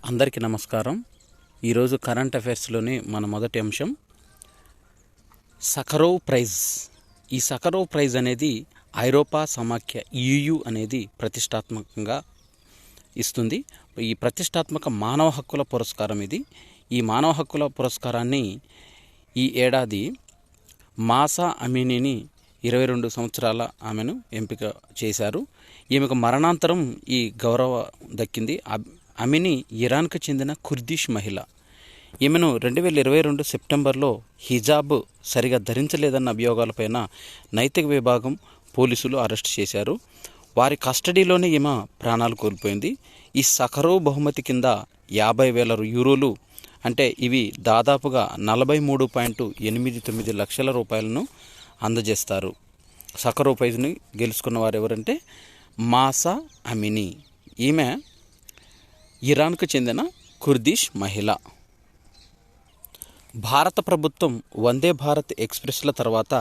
అందరికీ నమస్కారం. ఈరోజు కరెంట్ అఫైర్స్లోని మన మొదటి అంశం సఖరోవ్ ప్రైజ్. ఈ సఖరోవ్ ప్రైజ్ అనేది ఐరోపా సమాఖ్య EU అనేది ప్రతిష్టాత్మకంగా ఇస్తుంది. ఈ ప్రతిష్టాత్మక మానవ హక్కుల పురస్కారం ఇది. ఈ మానవ హక్కుల పురస్కారాన్ని ఈ ఏడాది మాసా అమినీని 22 సంవత్సరాల ఆమెను ఎంపిక చేశారు. ఈమెకు మరణాంతరం ఈ గౌరవం దక్కింది. అమిని ఇరాన్కు చెందిన కుర్దిష్ మహిళ. ఈమెను 2022 సెప్టెంబర్లో హిజాబ్ సరిగా ధరించలేదన్న అభియోగాలపైన నైతిక విభాగం పోలీసులు అరెస్ట్ చేశారు. వారి కస్టడీలోనే ఈమె ప్రాణాలు కోల్పోయింది. ఈ సఖరోవ్ బహుమతి కింద 50,000 యూరోలు అంటే ఇవి దాదాపుగా 43.89 లక్షల రూపాయలను అందజేస్తారు. సఖరోవ్ ప్రైజ్ని గెలుచుకున్న వారు ఎవరంటే మాసా అమిని. ఈమె ఇరాన్కు చెందిన కుర్దిష్ మహిళ. భారత ప్రభుత్వం వందే భారత్ ఎక్స్ప్రెస్ల తర్వాత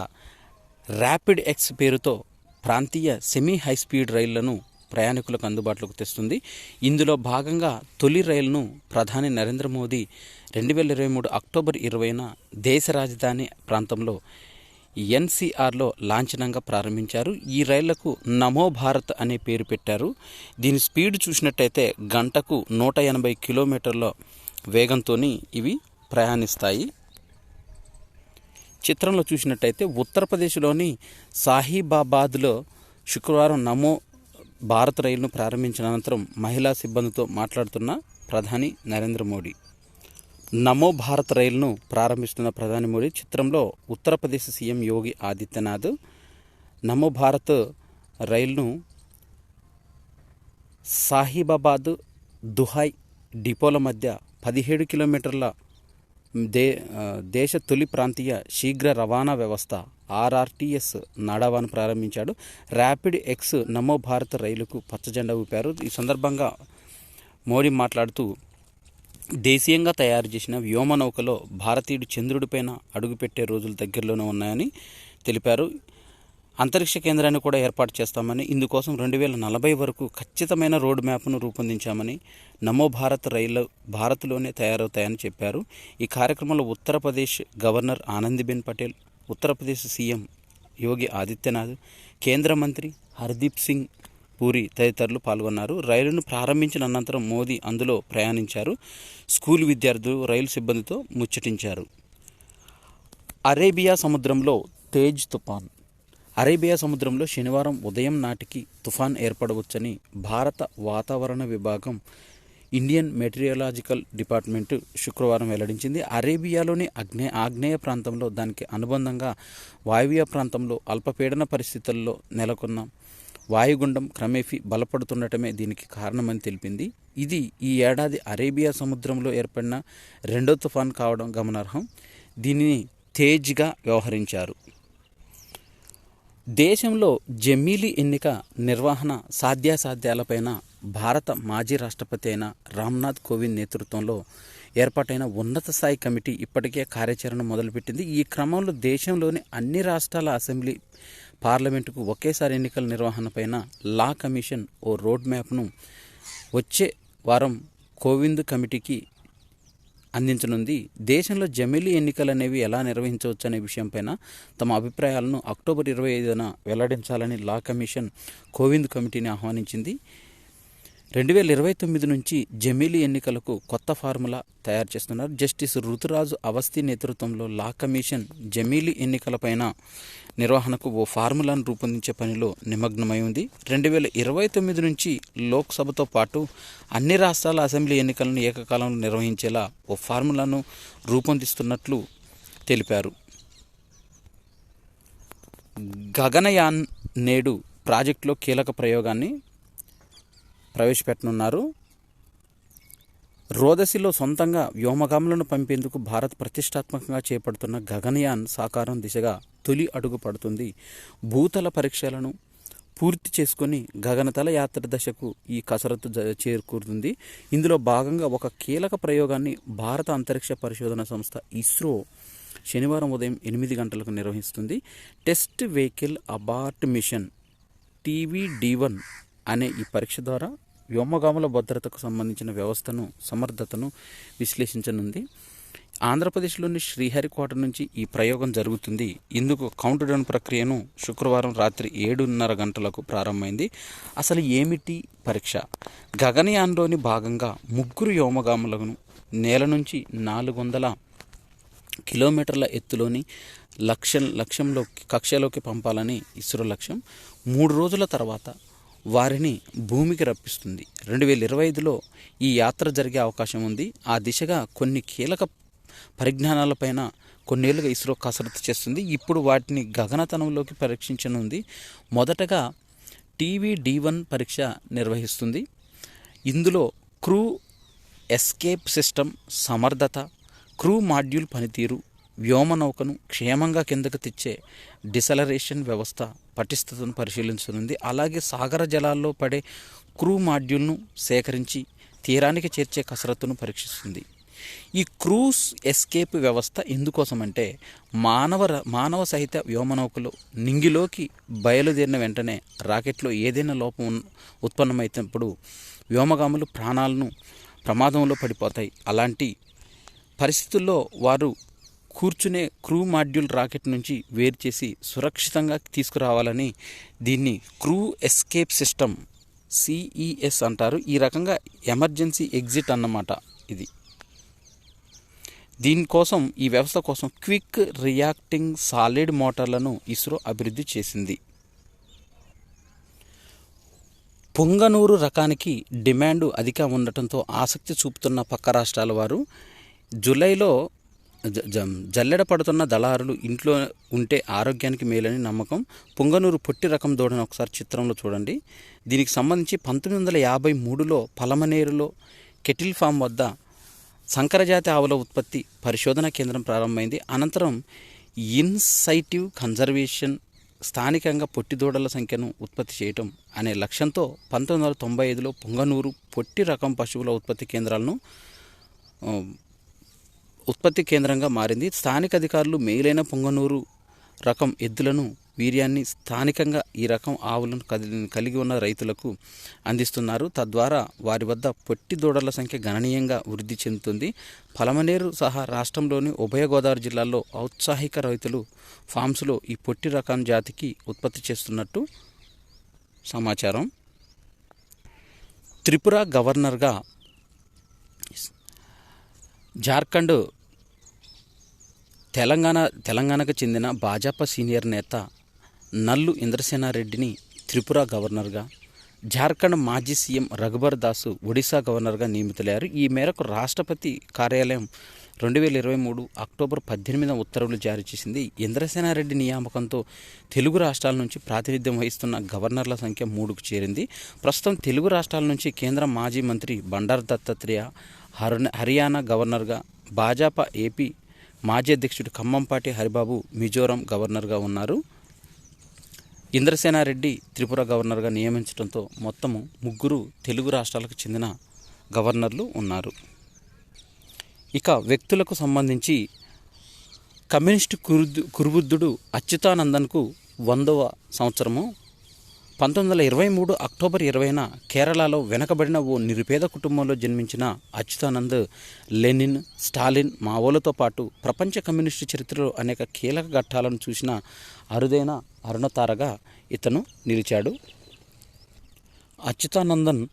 ర్యాపిడ్ ఎక్స్ పేరుతో ప్రాంతీయ సెమీ హైస్పీడ్ రైళ్లను ప్రయాణికులకు అందుబాటులోకి తెస్తుంది. ఇందులో భాగంగా తొలి రైలును ప్రధాని నరేంద్ర మోదీ 2023 అక్టోబర్ 20న దేశ రాజధాని ప్రాంతంలో NCRలో లాంఛనంగా ప్రారంభించారు. ఈ రైళ్లకు నమో భారత్ అనే పేరు పెట్టారు. దీని స్పీడ్ చూసినట్టయితే గంటకు 180 కిలోమీటర్ల వేగంతో ఇవి ప్రయాణిస్తాయి. చిత్రంలో చూసినట్టయితే ఉత్తరప్రదేశ్లోని సాహిబాబాద్లో శుక్రవారం నమో భారత్ రైలును ప్రారంభించిన అనంతరం మహిళా సిబ్బందితో మాట్లాడుతున్న ప్రధాని నరేంద్ర మోడీ. నమో భారత్ రైలును ప్రారంభిస్తున్న ప్రధాని మోడీ. చిత్రంలో ఉత్తరప్రదేశ్ సీఎం యోగి ఆదిత్యనాథ్ నమో భారత్ రైలును సాహిబాబాద్ దుహాయ్ డిపోల మధ్య 17 కిలోమీటర్ల దేశ తొలి ప్రాంతీయ శీఘ్ర రవాణా వ్యవస్థ RRTS నడావాను ప్రారంభించాడు. ర్యాపిడ్ ఎక్స్ నమో భారత్ రైలుకు పచ్చజెండా ఊపారు. ఈ సందర్భంగా మోడీ మాట్లాడుతూ దేశీయంగా తయారు చేసిన వ్యోమనౌకలో భారతీయుడు చంద్రుడిపైన అడుగుపెట్టే రోజులు దగ్గరలోనే ఉన్నాయని తెలిపారు. అంతరిక్ష కేంద్రాన్ని కూడా ఏర్పాటు చేస్తామని, ఇందుకోసం 2040 వరకు ఖచ్చితమైన రోడ్ మ్యాప్ను రూపొందించామని, నమో భారత్ రైళ్లు భారత్లోనే తయారవుతాయని చెప్పారు. ఈ కార్యక్రమంలో ఉత్తరప్రదేశ్ గవర్నర్ ఆనందీబెన్ పటేల్, ఉత్తరప్రదేశ్ సీఎం యోగి ఆదిత్యనాథ్, కేంద్ర మంత్రి హర్దీప్ సింగ్ పూరి తదితరులు పాల్గొన్నారు. రైలును ప్రారంభించిన అనంతరం మోదీ అందులో ప్రయాణించారు. స్కూల్ విద్యార్థులు రైలు సిబ్బందితో ముచ్చటించారు. అరేబియా సముద్రంలో తేజ్ తుఫాన్. అరేబియా సముద్రంలో శనివారం ఉదయం నాటికి తుఫాన్ ఏర్పడవచ్చని భారత వాతావరణ విభాగం ఇండియన్ మెటీరియాలజికల్ డిపార్ట్మెంట్ శుక్రవారం వెల్లడించింది. అరేబియాలోని ఆగ్నేయ ప్రాంతంలో దానికి అనుబంధంగా వాయువ్య ప్రాంతంలో అల్పపీడన పరిస్థితుల్లో నెలకొన్న వాయుగుండం క్రమేపీ బలపడుతుండటమే దీనికి కారణమని తెలిపింది. ఇది ఈ ఏడాది అరేబియా సముద్రంలో ఏర్పడిన రెండో తుఫాన్ కావడం గమనార్హం. దీనిని తేజ్గా వ్యవహరించారు. దేశంలో జమీలీ ఎన్నిక నిర్వహణ సాధ్యాసాధ్యాలపైన భారత మాజీ రాష్ట్రపతి అయిన రామ్నాథ్ కోవింద్ నేతృత్వంలో ఏర్పాటైన ఉన్నత స్థాయి కమిటీ ఇప్పటికే కార్యాచరణ మొదలుపెట్టింది. ఈ క్రమంలో దేశంలోని అన్ని రాష్ట్రాల అసెంబ్లీ, పార్లమెంటుకు ఒకేసారి ఎన్నికల నిర్వహణపైన లా కమిషన్ ఓ రోడ్ మ్యాప్ను వచ్చే వారం కోవింద్ కమిటీకి అందించనుంది. దేశంలో జమిలీ ఎన్నికలు అనేవి ఎలా నిర్వహించవచ్చు అనే విషయంపైన తమ అభిప్రాయాలను అక్టోబర్ 25న వెల్లడించాలని లా కమిషన్ కోవింద్ కమిటీని ఆహ్వానించింది. 2029 నుంచి జమీలీ ఎన్నికలకు కొత్త ఫార్ములా తయారు చేస్తున్నారు. జస్టిస్ రుతురాజు అవస్థి నేతృత్వంలో లా కమిషన్ జమీలీ ఎన్నికలపైన నిర్వహణకు ఓ ఫార్ములాను రూపొందించే పనిలో నిమగ్నమై ఉంది. 2029 నుంచి లోక్సభతో పాటు అన్ని రాష్ట్రాల అసెంబ్లీ ఎన్నికలను ఏకకాలంలో నిర్వహించేలా ఓ ఫార్ములాను రూపొందిస్తున్నట్లు తెలిపారు. గగనయాన్ నేడు ప్రాజెక్టులో కీలక ప్రయోగాన్ని ప్రవేశపెట్టనున్నారు. రోదసిలో సొంతంగా వ్యోమగాములను పంపేందుకు భారత్ ప్రతిష్టాత్మకంగా చేపడుతున్న గగనయాన్ సాకారం దిశగా తొలి అడుగు పడుతుంది. భూతల పరీక్షలను పూర్తి చేసుకుని గగనతల యాత్ర దశకు ఈ కసరత్తు చేకూరుతుంది. ఇందులో భాగంగా ఒక కీలక ప్రయోగాన్ని భారత అంతరిక్ష పరిశోధన సంస్థ ఇస్రో శనివారం ఉదయం 8 గంటలకు నిర్వహిస్తుంది. Test vehicle abort machine TVD1 అనే ఈ పరీక్ష ద్వారా వ్యోమగాముల భద్రతకు సంబంధించిన వ్యవస్థను సమర్థతను విశ్లేషించనుంది. ఆంధ్రప్రదేశ్లోని శ్రీహరికోట నుంచి ఈ ప్రయోగం జరుగుతుంది. ఇందుకు కౌంట్ డౌన్ ప్రక్రియను శుక్రవారం రాత్రి 7:30 గంటలకు ప్రారంభమైంది. అసలు ఏమిటి పరీక్ష? గగనయాన్లోని భాగంగా 3 వ్యోమగాములను నేల నుంచి 400 కిలోమీటర్ల ఎత్తులోని కక్షలోకి పంపాలని ఇస్రో లక్ష్యం. 3 రోజుల తర్వాత వారిని భూమికి రప్పిస్తుంది. 2025లో ఈ యాత్ర జరిగే అవకాశం ఉంది. ఆ దిశగా కొన్ని కీలక పరిజ్ఞానాలపైన కొన్నేళ్లుగా ఇస్రో కసరత్తు చేస్తుంది. ఇప్పుడు వాటిని గగనతలంలోకి పరీక్షించనుంది. మొదటగా TVD-1 పరీక్ష నిర్వహిస్తుంది. ఇందులో క్రూ ఎస్కేప్ సిస్టమ్ సమర్థత, క్రూ మాడ్యూల్ పనితీరు, వ్యోమనౌకను క్షేమంగా కిందకు తెచ్చే డిసలరేషన్ వ్యవస్థ పటిష్టతను పరిశీలించనుంది. అలాగే సాగర జలాల్లో పడే క్రూ మాడ్యూల్ను సేకరించి తీరానికి చేర్చే కసరత్తును పరీక్షిస్తుంది. ఈ క్రూస్ ఎస్కేప్ వ్యవస్థ ఎందుకోసమంటే మానవ సహిత వ్యోమనౌకలో నింగిలోకి బయలుదేరిన వెంటనే రాకెట్లో ఏదైనా లోపం ఉత్పన్నమైనప్పుడు వ్యోమగాములు ప్రమాదంలో పడిపోతాయి. అలాంటి పరిస్థితుల్లో వారు కూర్చునే క్రూ మాడ్యూల్ రాకెట్ నుంచి వేరు చేసి సురక్షితంగా తీసుకురావాలని దీన్ని క్రూ ఎస్కేప్ సిస్టమ్ CES అంటారు. ఈ రకంగా ఎమర్జెన్సీ ఎగ్జిట్ అన్నమాట ఇది. దీనికోసం ఈ వ్యవస్థ కోసం క్విక్ రియాక్టింగ్ సాలిడ్ మోటార్లను ఇస్రో అభివృద్ధి చేసింది. పుంగనూరు రకానికి డిమాండ్ అధిక ఉండటంతో ఆసక్తి చూపుతున్న పక్క రాష్ట్రాల వారు జూలైలో జల్లెడ పడుతున్న దళారులు ఇంట్లో ఉంటే ఆరోగ్యానికి మేలని నమ్మకం. పుంగనూరు పొట్టి రకం దూడను ఒకసారి చిత్రంలో చూడండి. దీనికి సంబంధించి 1953లో పలమనేరులో కెటిల్ ఫామ్ వద్ద సంకరజాతి ఆవుల ఉత్పత్తి పరిశోధన కేంద్రం ప్రారంభమైంది. అనంతరం ఇన్సైటివ్ కన్జర్వేషన్ స్థానికంగా పొట్టి దూడల సంఖ్యను ఉత్పత్తి చేయటం అనే లక్ష్యంతో 1995లో పుంగనూరు పొట్టి రకం పశువుల ఉత్పత్తి కేంద్రంగా మారింది. స్థానిక అధికారులు మేలైన పుంగనూరు రకం ఎద్దులను వీర్యాన్ని స్థానికంగా ఈ రకం ఆవులను కలిగి ఉన్న రైతులకు అందిస్తున్నారు. తద్వారా వారి వద్ద పొట్టి దూడల సంఖ్య గణనీయంగా వృద్ధి చెందుతుంది. పలమనేరు సహా రాష్ట్రంలోని ఉభయ గోదావరి జిల్లాల్లో ఔత్సాహిక రైతులు ఫామ్స్లో ఈ పొట్టి రకం జాతికి ఉత్పత్తి చేస్తున్నట్టు సమాచారం. త్రిపుర గవర్నర్గా జార్ఖండ్ తెలంగాణకు చెందిన భాజపా సీనియర్ నేత నల్లు ఇంద్రసేనారెడ్డిని త్రిపుర గవర్నర్గా, జార్ఖండ్ మాజీ సీఎం రఘుబర్ దాసు ఒడిశా గవర్నర్గా నియమితులయ్యారు. ఈ మేరకు రాష్ట్రపతి కార్యాలయం 2023 అక్టోబర్ 18న ఉత్తర్వులు జారీ చేసింది. ఇంద్రసేనారెడ్డి నియామకంతో తెలుగు రాష్ట్రాల నుంచి ప్రాతినిధ్యం వహిస్తున్న గవర్నర్ల సంఖ్య 3కు చేరింది. ప్రస్తుతం తెలుగు రాష్ట్రాల నుంచి కేంద్ర మాజీ మంత్రి బండారు దత్తాత్రేయ హర్యానా గవర్నర్గా, భాజపా ఏపీ మాజీ అధ్యక్షుడు ఖమ్మంపాటి హరిబాబు మిజోరాం గవర్నర్గా ఉన్నారు. ఇంద్రసేనారెడ్డి త్రిపుర గవర్నర్గా నియమించడంతో మొత్తము 3 తెలుగు రాష్ట్రాలకు చెందిన గవర్నర్లు ఉన్నారు. ఇక వ్యక్తులకు సంబంధించి కమ్యూనిస్టు కురుబుద్ధుడు అచ్యుతానందన్కు 100వ సంవత్సరము. 1923 అక్టోబర్ 20న కేరళలో వెనకబడిన ఓ నిరుపేద కుటుంబంలో జన్మించిన అచ్యుతానంద్ లెనిన్, స్టాలిన్, మావోలతో పాటు ప్రపంచ కమ్యూనిస్టు చరిత్రలో అనేక కీలక ఘట్టాలను చూసిన అరుదైన అరుణతారగా ఇతను నిలిచాడు. అచ్యుతానందన్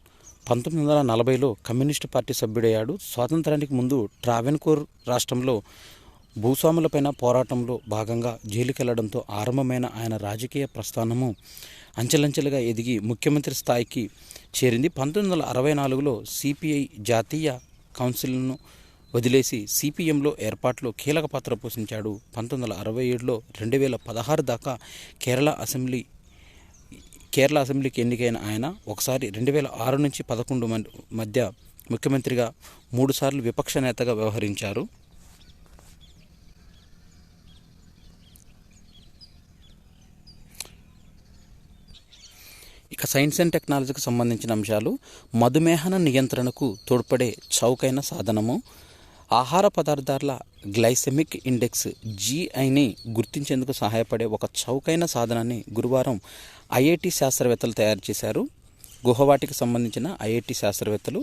1940లో కమ్యూనిస్టు పార్టీ సభ్యుడయ్యాడు. స్వాతంత్రానికి ముందు ట్రావెన్కోర్ రాష్ట్రంలో భూస్వాములపైన పోరాటంలో భాగంగా జైలుకెళ్లడంతో ఆరంభమైన ఆయన రాజకీయ ప్రస్థానము అంచెలంచెలుగా ఎదిగి ముఖ్యమంత్రి స్థాయికి చేరింది. 1964లో సిపిఐ జాతీయ కౌన్సిల్ను వదిలేసి సిపిఎంలో ఏర్పాటులో కీలక పాత్ర పోషించాడు. 1967లో 2016 దాకా కేరళ అసెంబ్లీకి ఎన్నికైన ఆయన ఒకసారి 2006 నుంచి 2011 మధ్య ముఖ్యమంత్రిగా 3 సార్లు విపక్ష నేతగా వ్యవహరించారు. ఇక సైన్స్ అండ్ టెక్నాలజీకి సంబంధించిన అంశాలు. మధుమేహన నియంత్రణకు తోడ్పడే చౌకైన సాధనము. ఆహార పదార్థాల గ్లైసెమిక్ ఇండెక్స్ GIని గుర్తించేందుకు సహాయపడే ఒక చౌకైన సాధనాన్ని గురువారం IIT శాస్త్రవేత్తలు తయారు చేశారు. గుహవాటికి సంబంధించిన ఐఐటి శాస్త్రవేత్తలు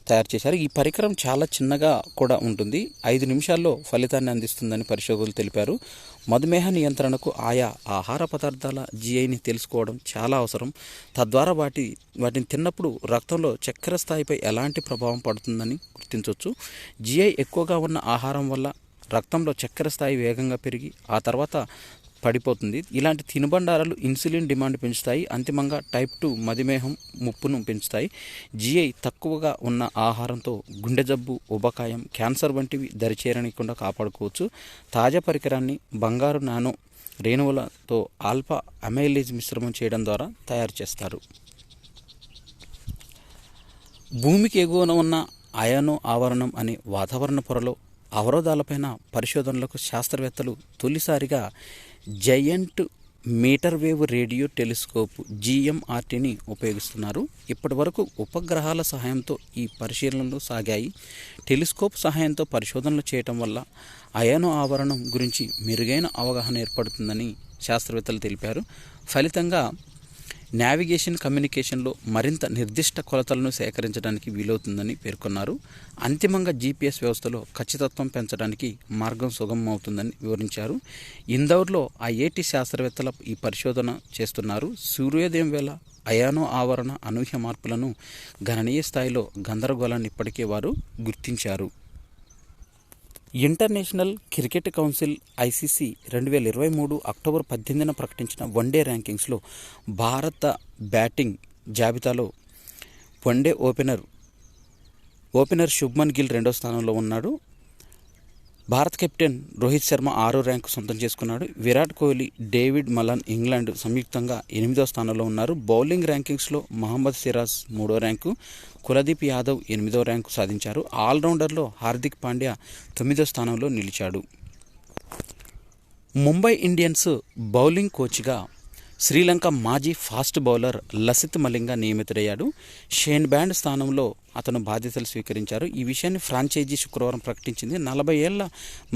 తయారు చేశారు. ఈ పరికరం చాలా చిన్నగా కూడా ఉంటుంది, 5 నిమిషాల్లో ఫలితాన్ని అందిస్తుందని పరిశోధకులు తెలిపారు. మధుమేహ నియంత్రణకు ఆయా ఆహార పదార్థాల జిఐని తెలుసుకోవడం చాలా అవసరం. తద్వారా వాటిని తిన్నప్పుడు రక్తంలో చక్కెర స్థాయిపై ఎలాంటి ప్రభావం పడుతుందని గుర్తించవచ్చు. జిఐ ఎక్కువగా ఉన్న ఆహారం వల్ల రక్తంలో చక్కెర స్థాయి వేగంగా పెరిగి ఆ తర్వాత పడిపోతుంది. ఇలాంటి తినుబండారాలు ఇన్సులిన్ డిమాండ్ పెంచుతాయి, అంతిమంగా టైప్ 2 మధుమేహం ముప్పును పెంచుతాయి. జిఐ తక్కువగా ఉన్న ఆహారంతో గుండె జబ్బు, ఉబకాయం, క్యాన్సర్ వంటివి దరిచేరనీయకుండా కాపాడుకోవచ్చు. తాజా పరికరాన్ని బంగారు నానో రేణువులతో ఆల్ఫా అమైలేజ్ మిశ్రమం చేయడం ద్వారా తయారు చేస్తారు. భూమికి ఎగువన ఉన్న అయానో ఆవరణం అనే వాతావరణ పొరలో అవరోధాలపైన పరిశోధనలకు శాస్త్రవేత్తలు తొలిసారిగా giant metre wave radio telescope జిఎంఆర్టీని ఉపయోగిస్తున్నారు. ఇప్పటి వరకు ఉపగ్రహాల సహాయంతో ఈ పరిశీలనలు సాగాయి. టెలిస్కోప్ సహాయంతో పరిశోధనలు చేయటం వల్ల అయానో ఆవరణం గురించి మెరుగైన అవగాహన ఏర్పడుతుందని శాస్త్రవేత్తలు తెలిపారు. ఫలితంగా నావిగేషన్, కమ్యూనికేషన్లో మరింత నిర్దిష్ట కొలతలను సేకరించడానికి వీలవుతుందని పేర్కొన్నారు. అంతిమంగా జీపీఎస్ వ్యవస్థలో ఖచ్చితత్వం పెంచడానికి మార్గం సుగమమవుతుందని వివరించారు. ఇందౌర్లో ఐఐటి శాస్త్రవేత్తలు ఈ పరిశోధన చేస్తున్నారు. సూర్యోదయం వేళ అయానో ఆవరణ అనూహ్య మార్పులను గణనీయ స్థాయిలో గందరగోళాన్ని ఇప్పటికే వారు గుర్తించారు. International Cricket Council ICC 2023 October 18న ప్రకటించిన వన్డే ర్యాంకింగ్స్లో భారత బ్యాటింగ్ జాబితాలో వన్డే ఓపెనర్ శుభ్మన్ గిల్ 2వ స్థానంలో ఉన్నాడు. భారత కెప్టెన్ రోహిత్ శర్మ 6వ ర్యాంకు సొంతం చేసుకున్నాడు. Virat Kohli, David Malan England సంయుక్తంగా 8వ స్థానంలో ఉన్నారు. బౌలింగ్ ర్యాంకింగ్స్లో మహమ్మద్ సిరాజ్ 3వ ర్యాంకు, కులదీప్ యాదవ్ 8వ ర్యాంకు సాధించారు. ఆల్రౌండర్లో హార్దిక్ పాండ్యా 9వ స్థానంలో నిలిచాడు. ముంబై ఇండియన్స్ బౌలింగ్ కోచ్గా శ్రీలంక మాజీ ఫాస్ట్ బౌలర్ లసిత్ మలింగ నియమితుడయ్యాడు. షేన్ బ్యాండ్ స్థానంలో అతను బాధ్యతలు స్వీకరించారు. ఈ విషయాన్ని ఫ్రాంచైజీ శుక్రవారం ప్రకటించింది. 40 ఏళ్ల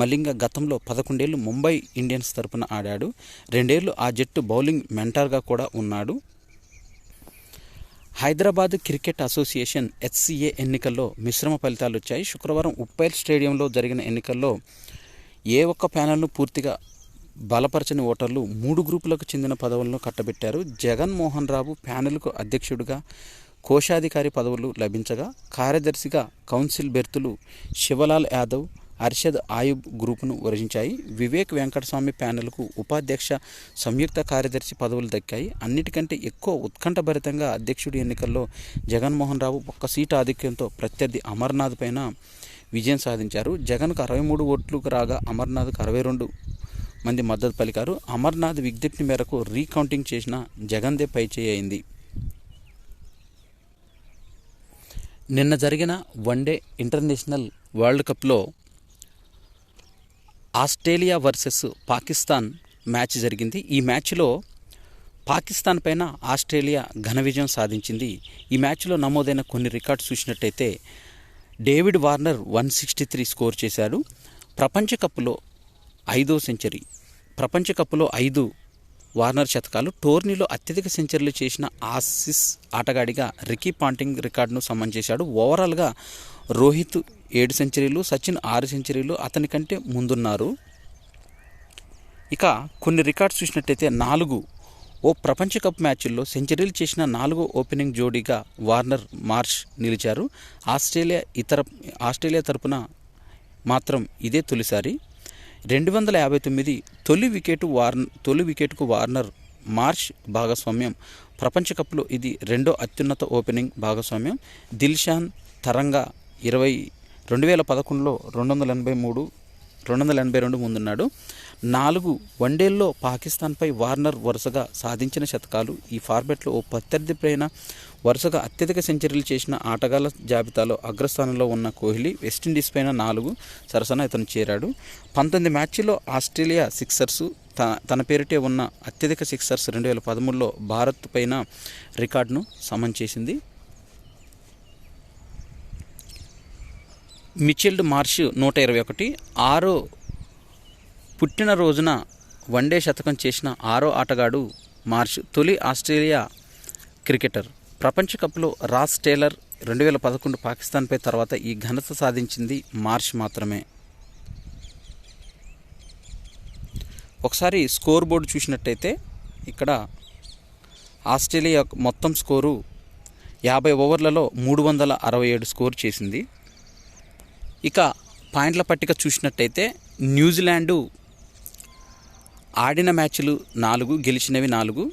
మలింగ గతంలో 11 ఏళ్లు ముంబై ఇండియన్స్ తరపున ఆడాడు. 2 ఏళ్లు ఆ జట్టు బౌలింగ్ మెంటర్గా కూడా ఉన్నాడు. హైదరాబాద్ క్రికెట్ అసోసియేషన్ హెచ్సిఏ ఎన్నికల్లో మిశ్రమ ఫలితాలు వచ్చాయి. శుక్రవారం ఉప్పైల్ స్టేడియంలో జరిగిన ఎన్నికల్లో ఏ ఒక్క ప్యానెల్ను పూర్తిగా బలపరచని ఓటర్లు 3 గ్రూపులకు చెందిన పదవులను కట్టబెట్టారు. జగన్మోహన్ రావు ప్యానెల్కు అధ్యక్షుడిగా కోశాధికారి పదవులు లభించగా, కార్యదర్శిగా కౌన్సిల్ బెర్తులు శివలాల్ యాదవ్, అర్షద్ ఆయుబ్ గ్రూపును వరించాయి. వివేక్ వెంకటస్వామి ప్యానెల్కు ఉపాధ్యక్ష, సంయుక్త కార్యదర్శి పదవులు దక్కాయి. అన్నిటికంటే ఎక్కువ ఉత్కంఠభరితంగా అధ్యక్షుడి ఎన్నికల్లో జగన్మోహన్ రావు 1 సీటు ఆధిక్యంతో ప్రత్యర్థి అమర్నాథ్ పైన విజయం సాధించారు. జగన్కు 63 ఓట్లు రాగా అమర్నాథ్కు 62 మంది మద్దతు పలికారు. అమర్నాథ్ విజ్ఞప్తి మేరకు రీకౌంటింగ్ చేసిన జగన్దే పైచేయి అయింది. నిన్న జరిగిన వన్డే ఇంటర్నేషనల్ వరల్డ్ కప్లో ఆస్ట్రేలియా వర్సెస్ పాకిస్తాన్ మ్యాచ్ జరిగింది. ఈ మ్యాచ్లో పాకిస్తాన్ పైన ఆస్ట్రేలియా ఘన విజయం సాధించింది. ఈ మ్యాచ్లో నమోదైన కొన్ని రికార్డ్స్ చూసినట్టయితే డేవిడ్ వార్నర్ 163 స్కోర్ చేశాడు. ప్రపంచ కప్లో 5వ సెంచరీ. ప్రపంచ కప్లో 5 వార్నర్ శతకాలు. టోర్నీలో అత్యధిక సెంచరీలు చేసిన ఆసీస్ ఆటగాడిగా రికీ పాంటింగ్ రికార్డును సమం చేశాడు. ఓవరాల్గా రోహిత్ 7 సెంచరీలు, సచిన్ 6 సెంచరీలు అతని కంటే ముందున్నారు. ఇక కొన్ని రికార్డ్స్ చూసినట్టయితే 4 ప్రపంచ కప్ మ్యాచ్ల్లో సెంచరీలు చేసిన 4వ ఓపెనింగ్ జోడీగా వార్నర్, మార్ష్ నిలిచారు. ఆస్ట్రేలియా తరపున మాత్రం ఇదే తొలిసారి. 259 తొలి వికెట్కు వార్నర్, మార్ష్ భాగస్వామ్యం. ప్రపంచ కప్లో ఇది 2వ అత్యున్నత ఓపెనింగ్ భాగస్వామ్యం. దిల్షాన్ తరంగా 2011లో 282 ముందున్నాడు. 4 వన్డేల్లో పాకిస్తాన్పై వార్నర్ వరుసగా సాధించిన శతకాలు. ఈ ఫార్మాట్లో ప్రత్యర్థి పైన వరుసగా అత్యధిక సెంచరీలు చేసిన ఆటగాళ్ల జాబితాలో అగ్రస్థానంలో ఉన్న కోహ్లీ వెస్టిండీస్ పైన 4 సరసన ఇతను చేరాడు. 19 మ్యాచ్ల్లో ఆస్ట్రేలియా సిక్సర్స్ తన పేరిటే ఉన్న అత్యధిక సిక్సర్స్ 2013లో భారత్ పైన రికార్డును సమం చేసింది. Mitchell Marsh 121. 6వ పుట్టినరోజున వన్డే శతకం చేసిన 6వ ఆటగాడు మార్ష్. తొలి ఆస్ట్రేలియా క్రికెటర్. ప్రపంచ కప్లో రాస్ టేలర్ 2011 పాకిస్తాన్పై తర్వాత ఈ ఘనత సాధించింది మార్ష్ మాత్రమే. ఒకసారి స్కోర్ బోర్డు చూసినట్టయితే ఇక్కడ ఆస్ట్రేలియా మొత్తం స్కోరు 50 ఓవర్లలో 367 స్కోర్ చేసింది. ఇక పాయింట్ల పట్టిక చూసినట్టయితే న్యూజిలాండు ఆడిన మ్యాచ్లు 4, గెలిచినవి 4,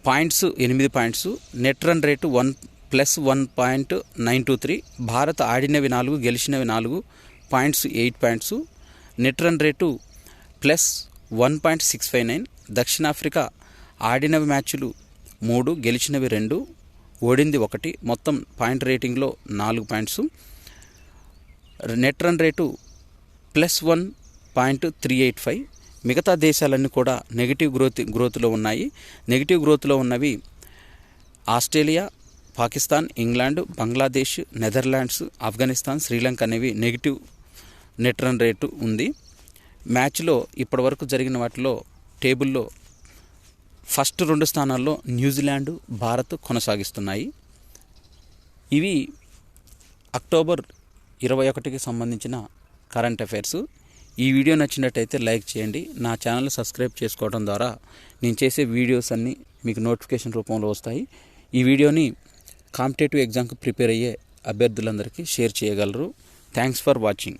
points 8 points, net run rate 1+1.923. Bharat ఆడినవి 4, గెలిచినవి 4, points 8 points, net run rate +1.659. దక్షిణాఫ్రికా ఆడినవి మ్యాచ్లు 3, గెలిచినవి 2, ఓడింది 1, మొత్తం పాయింట్ రేటింగ్లో 4 పాయింట్స్, నెట్ రన్ రేటు +1.385. మిగతా దేశాలన్నీ కూడా నెగిటివ్ గ్రోత్లో ఉన్నాయి. నెగిటివ్ గ్రోత్లో ఉన్నవి Australia, Pakistan, England, Bangladesh, Netherlands, Afghanistan, Sri Lanka అనేవి నెగిటివ్ నెట్ రన్ రేటు ఉంది. మ్యాచ్లో ఇప్పటివరకు జరిగిన వాటిలో టేబుల్లో ఫస్ట్ 2 స్థానాల్లో న్యూజిలాండ్, భారత్ కొనసాగిస్తున్నాయి. ఇవి అక్టోబర్ 21కి సంబంధించిన కరెంట్ అఫైర్స్. ఈ వీడియో నచ్చినట్టయితే లైక్ చేయండి. నా ఛానల్ సబ్స్క్రైబ్ చేసుకోవడం ద్వారా నేను చేసే వీడియోస్ అన్నీ మీకు నోటిఫికేషన్ రూపంలో వస్తాయి. ఈ వీడియోని కాంపిటేటివ్ ఎగ్జామ్కి ప్రిపేర్ అయ్యే అభ్యర్థులందరికీ షేర్ చేయగలరు. Thanks for watching.